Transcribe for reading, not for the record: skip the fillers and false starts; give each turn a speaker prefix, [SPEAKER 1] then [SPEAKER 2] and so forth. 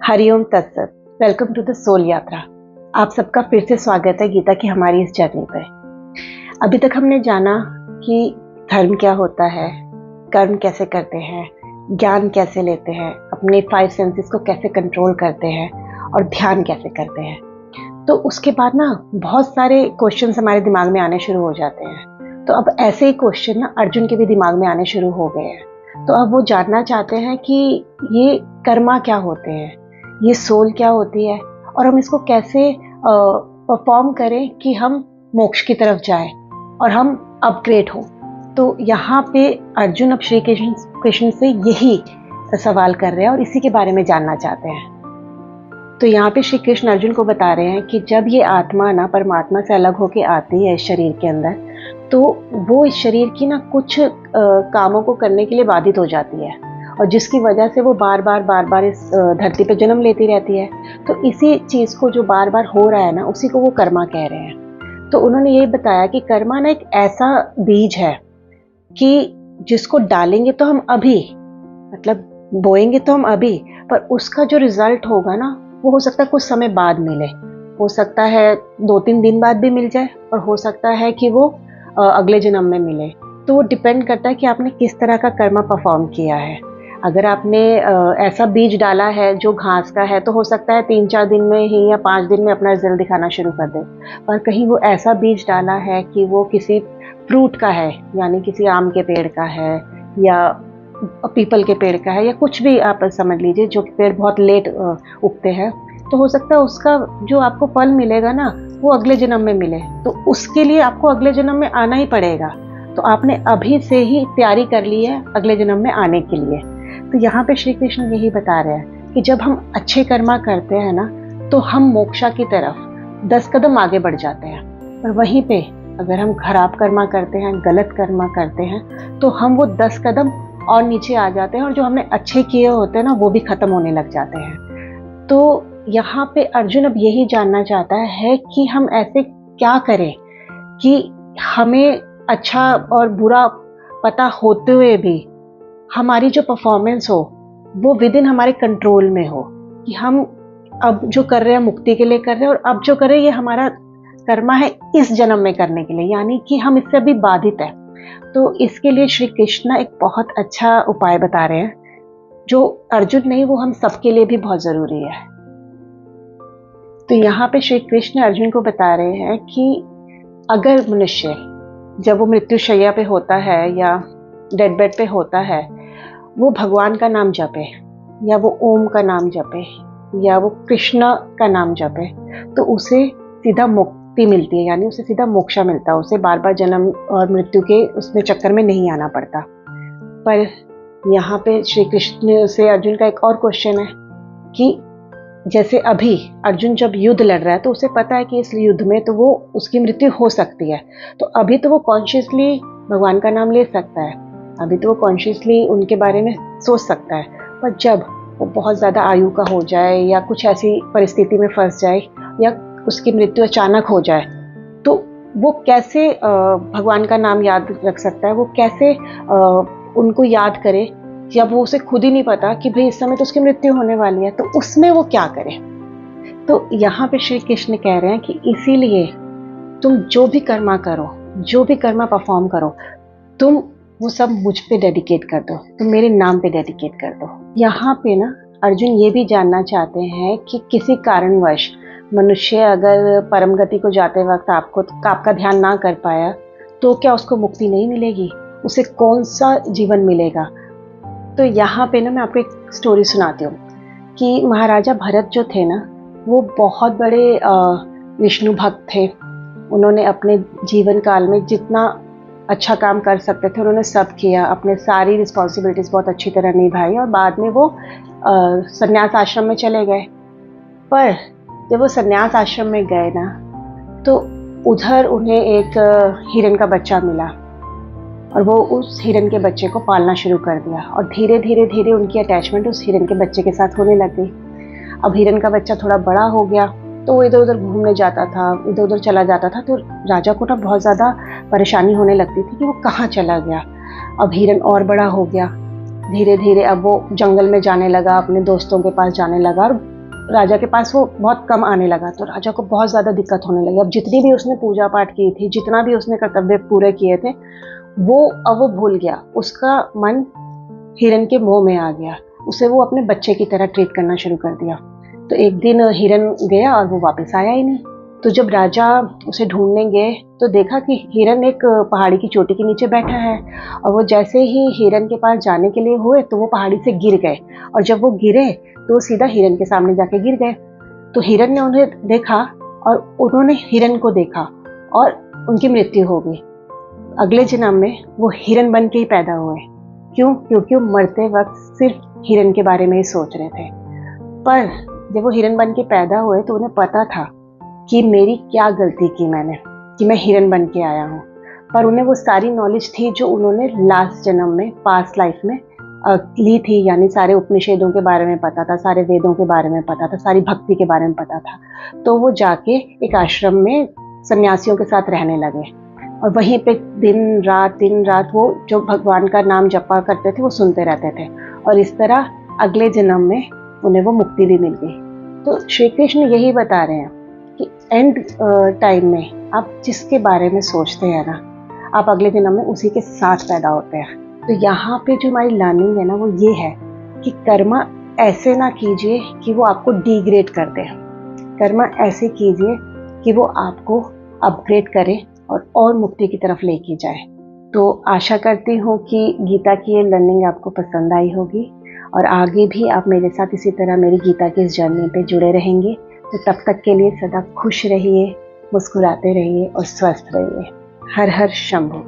[SPEAKER 1] हरिओम तत्सत। Welcome to the soul यात्रा। आप सबका फिर से स्वागत है गीता की हमारी इस जर्नी पे। अभी तक हमने जाना कि धर्म क्या होता है, कर्म कैसे करते हैं, ज्ञान कैसे लेते हैं, अपने 5 सेंसेस को कैसे कंट्रोल करते हैं और ध्यान कैसे करते हैं। तो उसके बाद ना बहुत सारे क्वेश्चंस हमारे दिमाग में आने शुरू हो जाते हैं। तो अब ऐसे ही क्वेश्चन ना अर्जुन के भी दिमाग में आने शुरू हो गए हैं। तो अब वो जानना चाहते हैं कि ये कर्मा क्या होते हैं, ये सोल क्या होती है और हम इसको कैसे परफॉर्म करें कि हम मोक्ष की तरफ जाएं और हम अपग्रेड हों। तो यहाँ पे अर्जुन अब श्री कृष्ण से यही सवाल कर रहे हैं और इसी के बारे में जानना चाहते हैं। तो यहाँ पे श्री कृष्ण अर्जुन को बता रहे हैं कि जब ये आत्मा ना परमात्मा से अलग होके आती है इस शरीर के अंदर, तो वो इस शरीर की ना कुछ कामों को करने के लिए बाधित हो जाती है और जिसकी वजह से वो बार बार इस धरती पे जन्म लेती रहती है। तो इसी चीज़ को जो बार बार हो रहा है ना, उसी को वो कर्मा कह रहे हैं। तो उन्होंने ये बताया कि कर्मा ना एक ऐसा बीज है कि जिसको डालेंगे तो हम अभी, मतलब बोएंगे तो हम अभी, पर उसका जो रिजल्ट होगा ना वो हो सकता है कुछ समय बाद मिले, हो सकता है 2-3 दिन बाद भी मिल जाए और हो सकता है कि वो अगले जन्म में मिले। तो वो डिपेंड करता है कि आपने किस तरह का कर्मा परफॉर्म किया है। अगर आपने ऐसा बीज डाला है जो घास का है, तो हो सकता है 3-4 दिन में ही या 5 दिन में अपना रिजल्ट दिखाना शुरू कर दे। और कहीं वो ऐसा बीज डाला है कि वो किसी फ्रूट का है, यानी किसी आम के पेड़ का है या पीपल के पेड़ का है या कुछ भी आप समझ लीजिए, जो पेड़ बहुत लेट उगते हैं, तो हो सकता है उसका जो आपको फल मिलेगा ना वो अगले जन्म में मिले। तो उसके लिए आपको अगले जन्म में आना ही पड़ेगा। तो आपने अभी से ही तैयारी कर ली है अगले जन्म में आने के लिए। तो यहाँ पे श्री कृष्ण यही बता रहे हैं कि जब हम अच्छे कर्मा करते हैं ना, तो हम मोक्षा की तरफ 10 कदम आगे बढ़ जाते हैं। और वहीं पे अगर हम खराब कर्मा करते हैं, गलत कर्मा करते हैं, तो हम वो 10 कदम और नीचे आ जाते हैं और जो हमने अच्छे किए होते हैं ना वो भी खत्म होने लग जाते हैं। तो यहाँ पे अर्जुन अब यही जानना चाहता है कि हम ऐसे क्या करें कि हमें अच्छा और बुरा पता होते हुए भी हमारी जो परफॉर्मेंस हो वो विद इन हमारे कंट्रोल में हो, कि हम अब जो कर रहे हैं मुक्ति के लिए कर रहे हैं और अब जो कर रहे हैं ये हमारा कर्मा है इस जन्म में करने के लिए, यानी कि हम इससे अभी बाधित है। तो इसके लिए श्री कृष्ण एक बहुत अच्छा उपाय बता रहे हैं, जो अर्जुन नहीं वो हम सबके लिए भी बहुत जरूरी है। तो यहाँ पे श्री कृष्ण अर्जुन को बता रहे हैं कि अगर मनुष्य जब वो मृत्युशैया पे होता है या डेड बेड पे होता है, वो भगवान का नाम जपे या वो ओम का नाम जपे या वो कृष्ण का नाम जपे, तो उसे सीधा मुक्ति मिलती है, यानी उसे सीधा मोक्षा मिलता है। उसे बार बार जन्म और मृत्यु के उसमें चक्कर में नहीं आना पड़ता। पर यहाँ पे श्री कृष्ण से अर्जुन का एक और क्वेश्चन है कि जैसे अभी अर्जुन जब युद्ध लड़ रहा है तो उसे पता है कि इस युद्ध में तो वो उसकी मृत्यु हो सकती है। तो अभी तो वो कॉन्शियसली भगवान का नाम ले सकता है, अभी तो वो कॉन्शियसली उनके बारे में सोच सकता है। पर जब वो बहुत ज़्यादा आयु का हो जाए या कुछ ऐसी परिस्थिति में फंस जाए या उसकी मृत्यु अचानक हो जाए, तो वो कैसे भगवान का नाम याद रख सकता है, वो कैसे उनको याद करे जब वो उसे खुद ही नहीं पता कि भाई इस समय तो उसकी मृत्यु होने वाली है। तो उसमें वो क्या करे। तो यहाँ पे श्री कृष्ण कह रहे हैं कि इसीलिए तुम जो भी कर्मा करो, जो भी कर्मा परफॉर्म करो, तुम वो सब मुझ पे डेडिकेट कर दो, तुम मेरे नाम पे डेडिकेट कर दो। यहाँ पे ना अर्जुन ये भी जानना चाहते हैं कि किसी कारणवश मनुष्य अगर परम गति को जाते वक्त आपका ध्यान ना कर पाया, तो क्या उसको मुक्ति नहीं मिलेगी, उसे कौन सा जीवन मिलेगा। तो यहाँ पे ना मैं आपको एक स्टोरी सुनाती हूँ कि महाराजा भरत जो थे ना, वो बहुत बड़े विष्णु भक्त थे। उन्होंने अपने जीवन काल में जितना अच्छा काम कर सकते थे उन्होंने सब किया, अपने सारी रिस्पॉन्सिबिलिटीज़ बहुत अच्छी तरह निभाई और बाद में वो संन्यास आश्रम में चले गए। पर जब वो संन्यास आश्रम में गए ना, तो उधर उन्हें एक हिरन का बच्चा मिला और वो उस हिरन के बच्चे को पालना शुरू कर दिया और धीरे धीरे उनकी अटैचमेंट उस हिरन के बच्चे के साथ होने लग गई। अब हिरन का बच्चा थोड़ा बड़ा हो गया तो वो इधर उधर घूमने जाता था, इधर उधर चला जाता था। तो राजा को ना बहुत ज़्यादा परेशानी होने लगती थी कि वो कहाँ चला गया। अब हिरन और बड़ा हो गया, धीरे धीरे अब वो जंगल में जाने लगा, अपने दोस्तों के पास जाने लगा और राजा के पास वो बहुत कम आने लगा, तो राजा को बहुत ज़्यादा दिक्कत होने लगी। अब जितनी भी उसने पूजा पाठ की थी, जितना भी उसने कर्तव्य पूरे किए थे, वो भूल गया। उसका मन हिरन के मोह में आ गया, उसे वो अपने बच्चे की तरह ट्रीट करना शुरू कर दिया। तो एक दिन हिरन गया और वो वापस आया ही नहीं। तो जब राजा उसे ढूंढने गए तो देखा कि हिरन एक पहाड़ी की चोटी के नीचे बैठा है, और वो जैसे ही हिरन के पास जाने के लिए हुए तो वो पहाड़ी से गिर गए, और जब वो गिरे तो वो सीधा हिरन के सामने जाके गिर गए। तो हिरन ने उन्हें देखा और उन्होंने हिरन को देखा और उनकी मृत्यु हो गई। अगले जन्म में वो हिरन बन के ही पैदा हुए। क्यों? क्योंकि वो मरते वक्त सिर्फ हिरन के बारे में ही सोच रहे थे। पर जब वो हिरन बन के पैदा हुए तो उन्हें पता था कि मेरी क्या गलती की मैंने, कि मैं हिरन बन के आया हूँ। पर उन्हें वो सारी नॉलेज थी जो उन्होंने लास्ट जन्म में, पास्ट लाइफ में ली थी। यानी सारे उपनिषदों के बारे में पता था, सारे वेदों के बारे में पता था, सारी भक्ति के बारे में पता था। तो वो जाके एक आश्रम में सन्यासियों के साथ रहने लगे, और वहीं पे दिन रात वो जो भगवान का नाम जपा करते थे वो सुनते रहते थे, और इस तरह अगले जन्म में उन्हें वो मुक्ति भी मिल गई। तो श्री कृष्ण यही बता रहे हैं कि एंड टाइम में आप जिसके बारे में सोचते हैं ना, आप अगले जन्म में उसी के साथ पैदा होते हैं। तो यहाँ पे जो हमारी लर्निंग है ना, वो ये है कि कर्मा ऐसे ना कीजिए कि वो आपको डिग्रेड कर दे। कर्मा ऐसे कीजिए कि वो आपको अपग्रेड करे और मुक्ति की तरफ लेके जाए। तो आशा करती हूँ कि गीता की ये लर्निंग आपको पसंद आई होगी, और आगे भी आप मेरे साथ इसी तरह मेरी गीता की इस जर्नी पे जुड़े रहेंगे। तो तब तक के लिए सदा खुश रहिए, मुस्कुराते रहिए और स्वस्थ रहिए। हर हर शंभू।